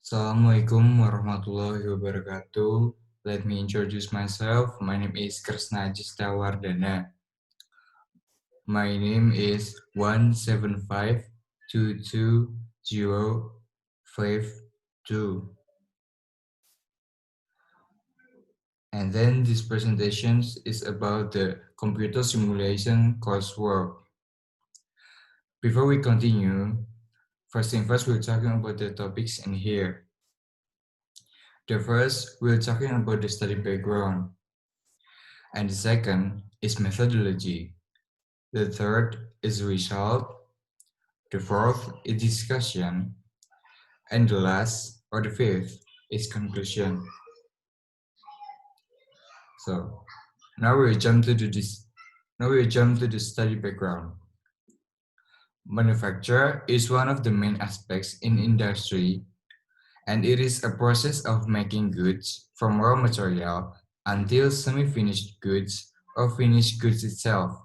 Assalamualaikum warahmatullahi wabarakatuh. Let me introduce myself. My name is Kresna Wardana. My name is 175220052. And then this presentation is about the computer simulation coursework. Before we continue, first thing first, we're talking about the topics in here. The first, we're talking about the study background. And the second is methodology. The third is result. The fourth is discussion. And the last, or the fifth, is conclusion. So now we jump to the study background. Manufacture is one of the main aspects in industry, and it is a process of making goods from raw material until semi-finished goods or finished goods itself,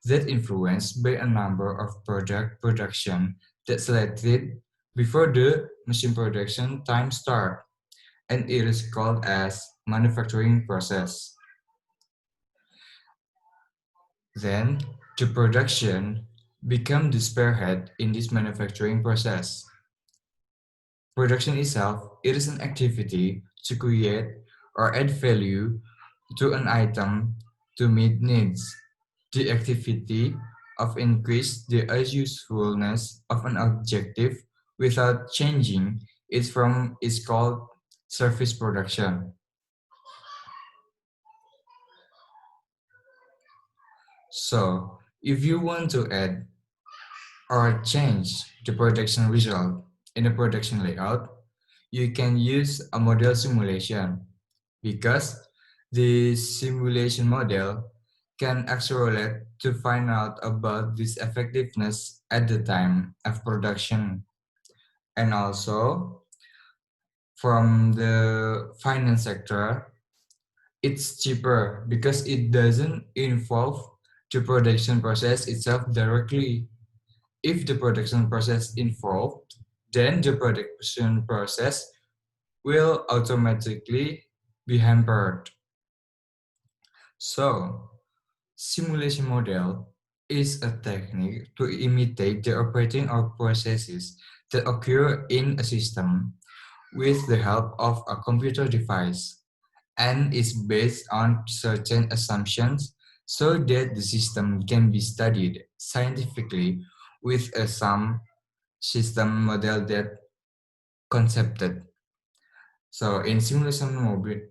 that influenced by a number of product production that selected before the machine production time start, and it is called as manufacturing process. Then the production become the spearhead in this manufacturing process. Production itself, it is an activity to create or add value to an item to meet needs. The activity of increase the usefulness of an objective without changing it from is called surface production. So if you want to add or change the production result in a production layout, you can use a model simulation because the simulation model can accelerate to find out about this effectiveness at the time of production. And also from the finance sector, it's cheaper because it doesn't involve the production process itself directly. If the production process involved, then the production process will automatically be hampered. So, simulation model is a technique to imitate the operating of processes that occur in a system with the help of a computer device and is based on certain assumptions so that the system can be studied scientifically with a some system model that concepted. So in simulation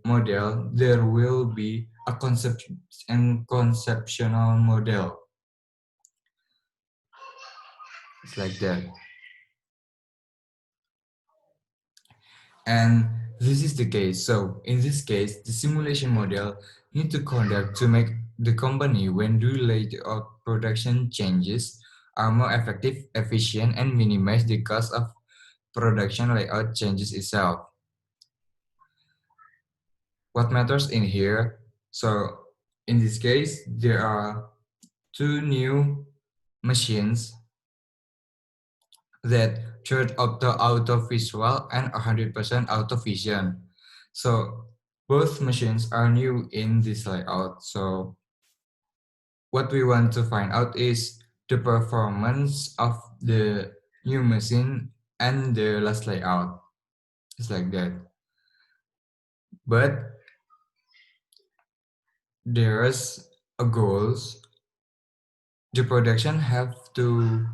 model, there will be a concept and conceptual model. It's like that. And this is the case. So in this case, the simulation model need to conduct to make the company when do layout production changes are more effective, efficient, and minimize the cost of production layout changes itself. What matters in here? So in this case, there are two new machines that third auto visual and 100% auto vision. So both machines are new in this layout. So what we want to find out is the performance of the new machine and the last layout. It's like that. But there's a goals. The production have to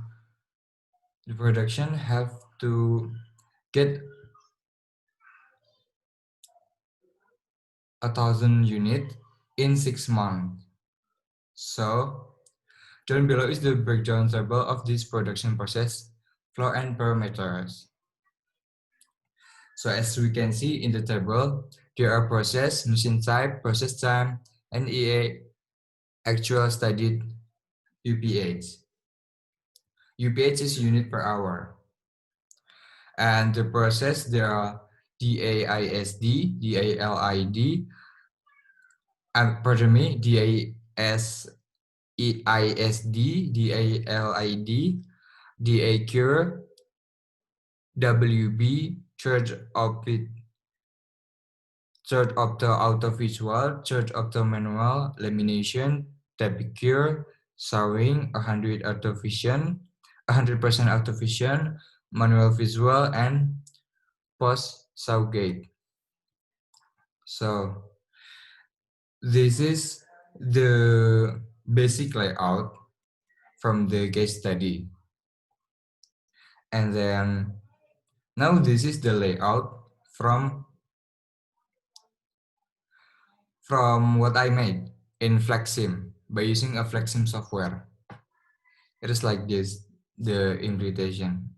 get 1,000 units in 6 months. So down below is the breakdown table of this production process, flow and parameters. So as we can see in the table, there are process, machine type, process time, and EA, actual studied UPH. UPH is unit per hour. And the process, there are DAISD, DALID, pardon me, DASISD, DALID, DACure, WB, Church of it, church of the auto-visual, church of the manual, lamination, tapicure, sewing, 100 auto-vision, 100% auto-vision, manual visual, and post-Southgate. So this is the basic layout from the case study. And then now this is the layout from what I made in Flexim by using a Flexim software. It is like this, the implementation.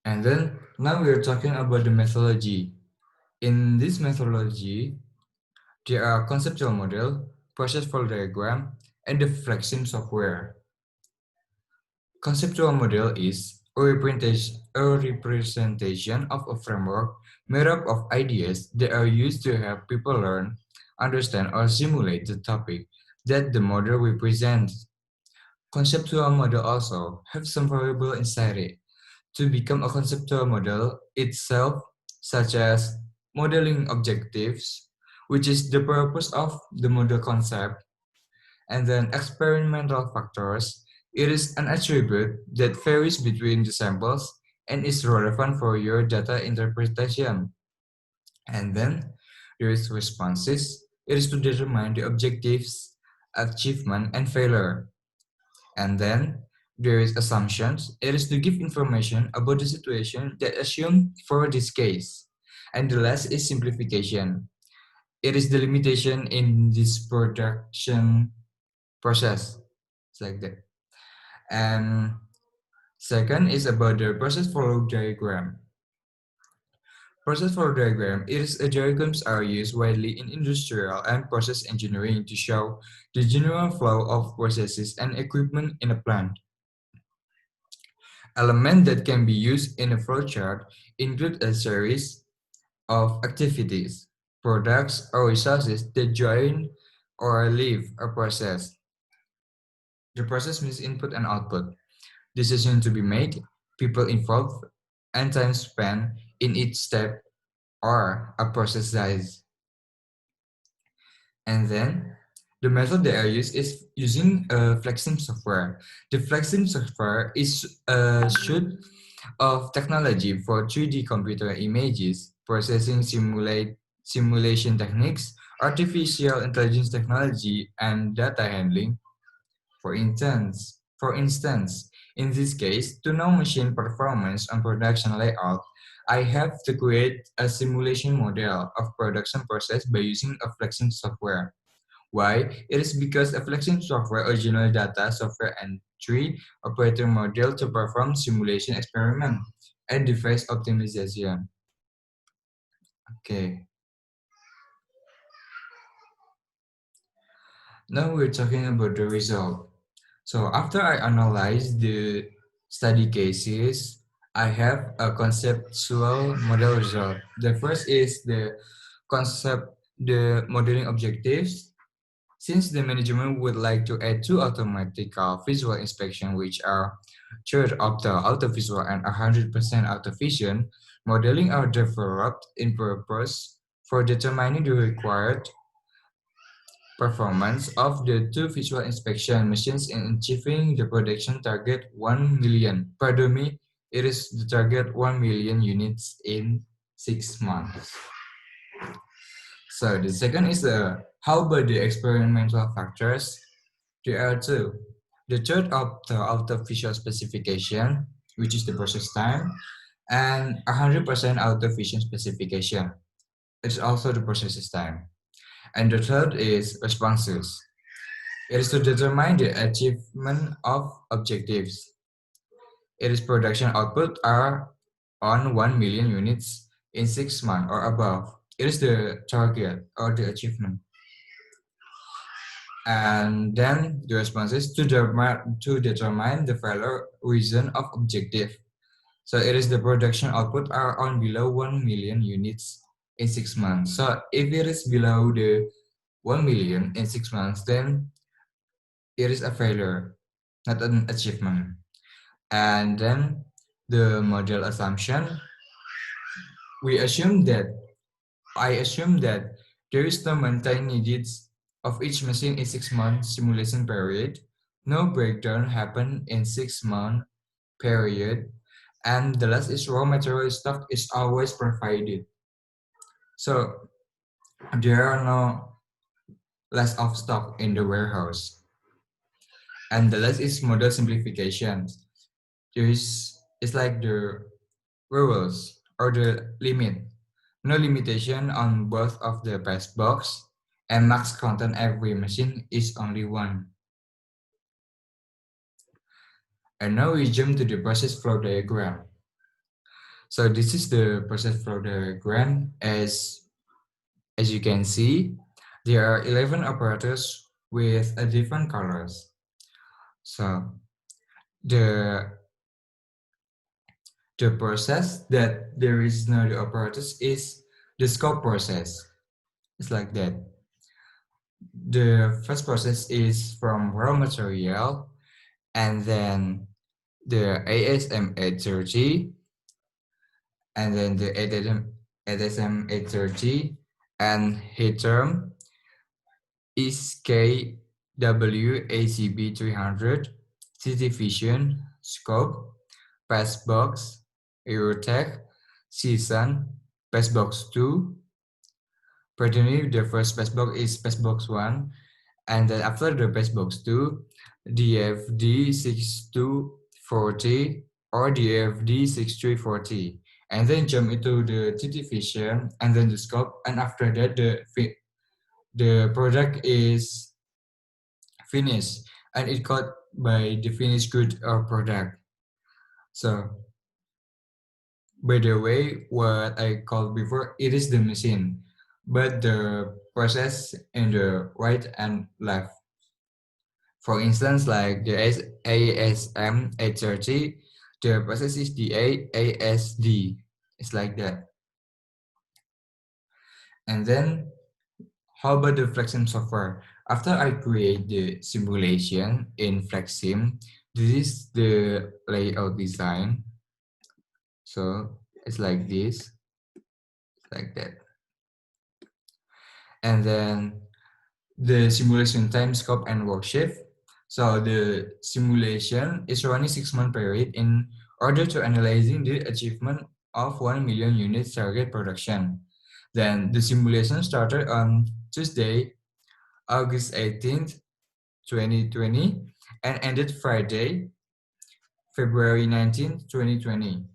And then now we're talking about the methodology. In this methodology, there are conceptual model, process flow diagram, and the Flexim software. Conceptual model is a representation of a framework made up of ideas that are used to help people learn, understand, or simulate the topic that the model represents. Conceptual model also have some variable inside it to become a conceptual model itself, such as modeling objectives, which is the purpose of the model concept, and then experimental factors. It is an attribute that varies between the samples and is relevant for your data interpretation. And then there is responses. It is to determine the objectives, achievement, and failure. And then there is assumptions. It is to give information about the situation that assumed for this case. And the last is simplification. It is the limitation in this production process. It's like that. And second is about the process flow diagram. Process flow diagram is a diagrams are used widely in industrial and process engineering to show the general flow of processes and equipment in a plant. Elements that can be used in a flowchart include a series of activities, products, or resources that join or leave a process. The process means input and output, decision to be made, people involved, and time spent in each step or a process size. And then the method that I use is using Flexim software. The Flexim software is a suite of technology for 3D computer images, processing simulation techniques, artificial intelligence technology, and data handling. For instance, in this case, to know machine performance on production layout, I have to create a simulation model of production process by using a flexing software. Why? It is because a flexing software original data software entry operator model to perform simulation experiment and device optimization. Okay, now we're talking about the result. So after I analyze the study cases, I have a conceptual model result. The first is the modeling objectives. Since the management would like to add two automatic visual inspection, which are third auto visual and 100% auto vision, modeling are developed in purpose for determining the required performance of the two visual inspection machines in achieving the production target 1 million. Pardon me, it is the target 1 million units in 6 months. So the second is how about the experimental factors? There are two. The third of the visual specification, which is the process time, and 100% auto vision specification. It's also the process time. And the third is responses. It is to determine the achievement of objectives. It is production output are on 1 million units in 6 months or above. It is the target or the achievement. And then the response is to determine the failure reason of objective. So it is the production output are on below 1 million units in 6 months. So if it is below the 1 million in 6 months, then it is a failure. not an achievement. And then the model assumption, we assume that I assume that there is no maintain needed of each machine in 6 month simulation period. No breakdown happen in 6 month period, and the last is raw material stock is always provided. So there are no less of stock in the warehouse. And the last is model simplification. There is it's like the rules or the limit. No limitation on both of the pass box, and max content every machine is only one. And now we jump to the process flow diagram. So this is the process flow diagram. As you can see, there are 11 operators with a different colors. So the the process that there is no the operators is the scope process. It's like that. The first process is from raw material, and then the ASM 830, and then the ASM 830, and heat term is KWACB 300, CT Vision, Scope, Passbox, Eurotech, Season, Passbox 2. Presently, the first Passbox is Passbox 1, and then after the Passbox 2, DFD 6240 or DFD 6340, and then jump into the TT Vision and then the Scope, and after that, the product is finished and it got by the finished good or product. So by the way, what I called before, it is the machine, but the process in the right and left. For instance, like the ASM 830, the process is the ASD. It's like that. And then how about the FlexSim software? After I create the simulation in FlexSim, this is the layout design. So it's like this, like that. And then the simulation time, scope, and work shift. So the simulation is running 6 month period in order to analyzing the achievement of 1 million units target production. Then the simulation started on Tuesday, August 18th, 2020, and ended Friday, February 19th, 2020.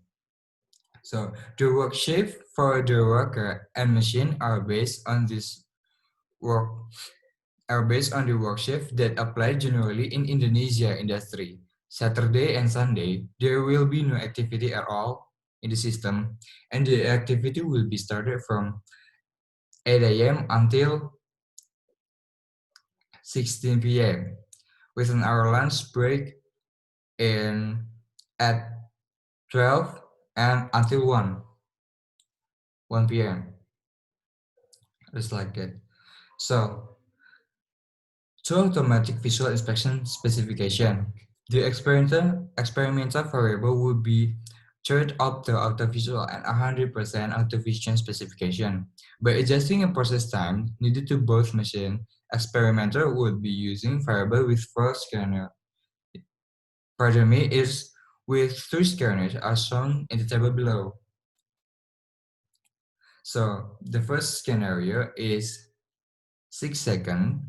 So the work shift for the worker and machine are based on this work are based on the work shift that apply generally in Indonesia industry. Saturday and Sunday, there will be no activity at all in the system, and the activity will be started from 8 a.m. until 16 p.m. with an hour lunch break in at 12 and until 1 p.m. Just like that. So to automatic visual inspection specification, the experimental variable would be third of the auto-visual and 100% auto-vision specification. By adjusting a process time needed to both machine, experimenter would be using variable with 4 scanner. Pardon me, is with 3 scanners as shown in the table below. So the first scenario is 6 seconds,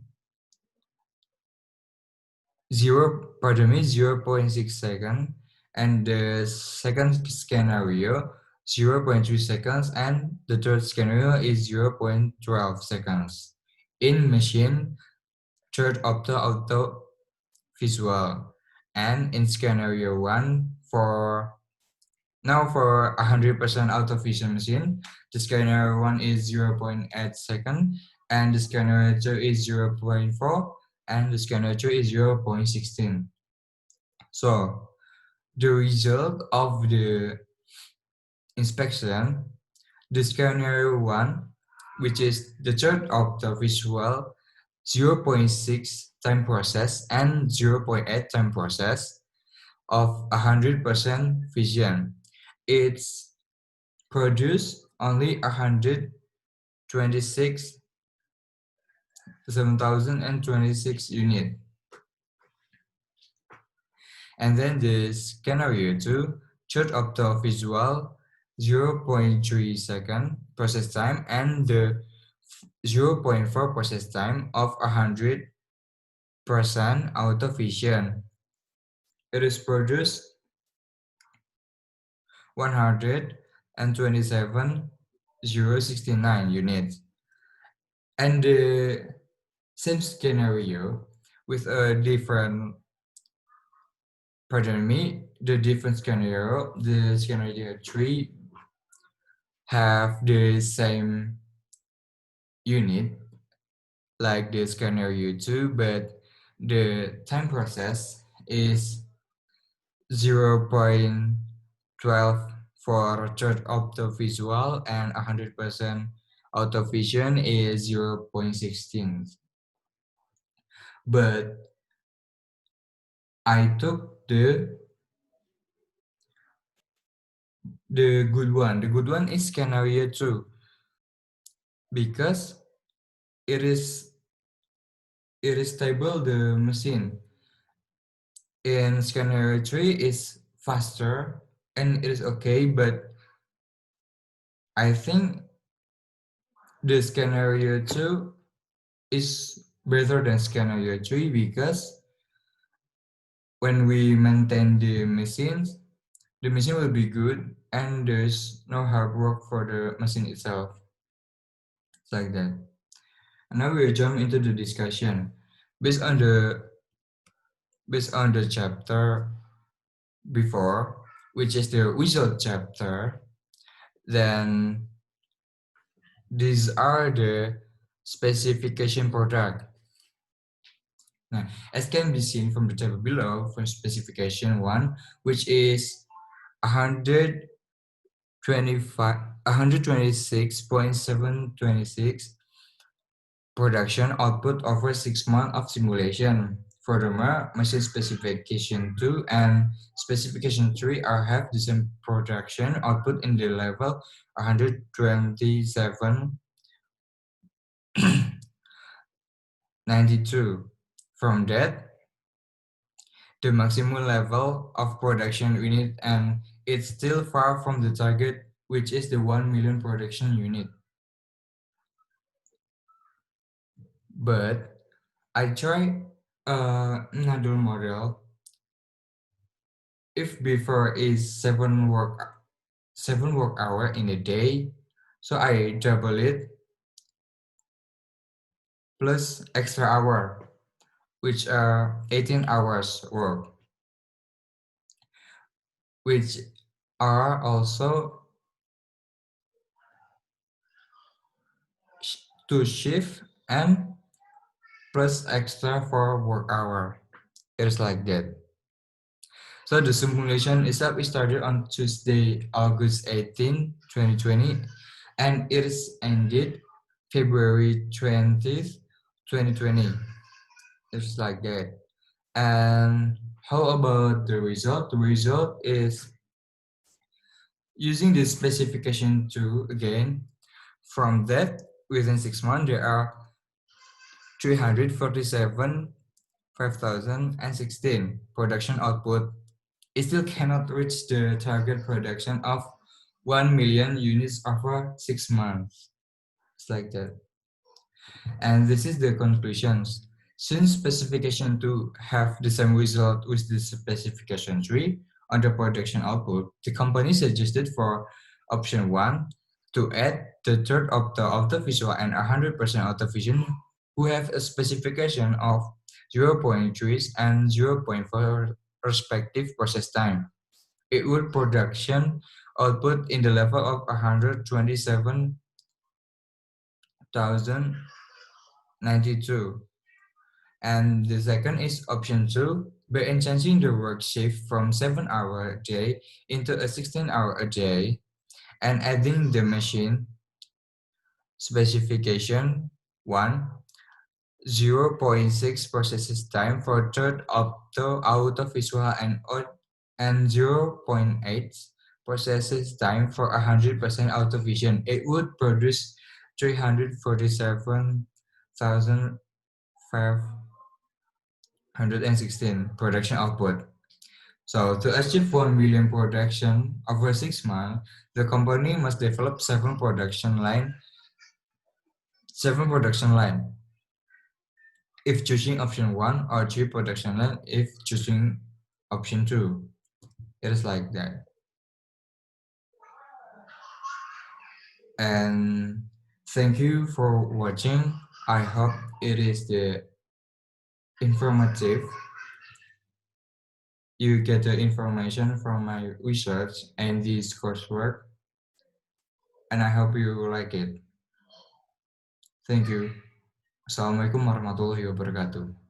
0.6 seconds, and the second scenario 0.3 seconds, and the third scenario is 0.12 seconds. In machine, third auto visual, and in scenario 1 for now for 100% auto vision machine, the scanner 1 is 0.8 second, and the scanner 2 is 0.4, and the scanner 2 is 0.16. So the result of the inspection, the scanner 1, which is the third of the visual, 0.6 time process and 0.8 time process of 100% fission. It's produced only 126 7,026 units. And then the scenario 2, third optovisual 0.3 second process time and the 0.4 process time of 100% auto vision. It is produced 127,069 units. And the same scenario with a different, pardon me, the different scenario, the scenario 3 have the same unit like the scenario 2, but the time process is 0.12 for third optovisual and 100% autovision is 0.16. But I took the good one. The good one is scenario 2 because it is stable the machine. In scenario 3 is faster and it is okay, but I think the scenario 2 is better than scenario 3 because when we maintain the machine will be good and there's no hard work for the machine itself. It's like that. And now we'll jump into the discussion. Based on the chapter before, which is the result chapter, then these are the specification product. Now, as can be seen from the table below, for specification 1, which is 126.726 production output over 6 months of simulation. Furthermore, machine specification 2 and specification 3 are have the same production output in the level 127.92. From that, the maximum level of production unit, and it's still far from the target, which is the 1 million production unit. But I try another model. If before is 7 work hour in a day, so I double it plus extra hour, which are 18 hours work, which are also to shift and plus extra for work hour. It's like that. So the simulation itself started on Tuesday, August 18, 2020, and it is ended February 20th, 2020. It's like that. And how about the result? The result is using this specification 2 again. From that, within 6 months, there are 347 5,016 production output. It still cannot reach the target production of 1 million units over 6 months. It's like that. And this is the conclusions. Since specification 2 have the same result with the specification 3 on the production output, the company suggested for option 1 to add the third of the visual and 100% of the vision who have a specification of 0.3 and 0.4 respective process time. It would production output in the level of 127,092. And the second is option 2, by changing the work shift from 7-hour a day into a 16-hour a day and adding the machine specification 1 0.6 processing time for third auto-visual and 0.8 processing time for 100% auto vision. It would produce 347,516 production output. So to achieve 1 million production over 6 months, the company must develop seven production line if choosing option 1 or 3 production line if choosing option 2. It is like that. And thank you for watching. I hope it is the informative. You get the information from my research and this coursework, and I hope you like it. Thank you. Assalamualaikum warahmatullahi wabarakatuh.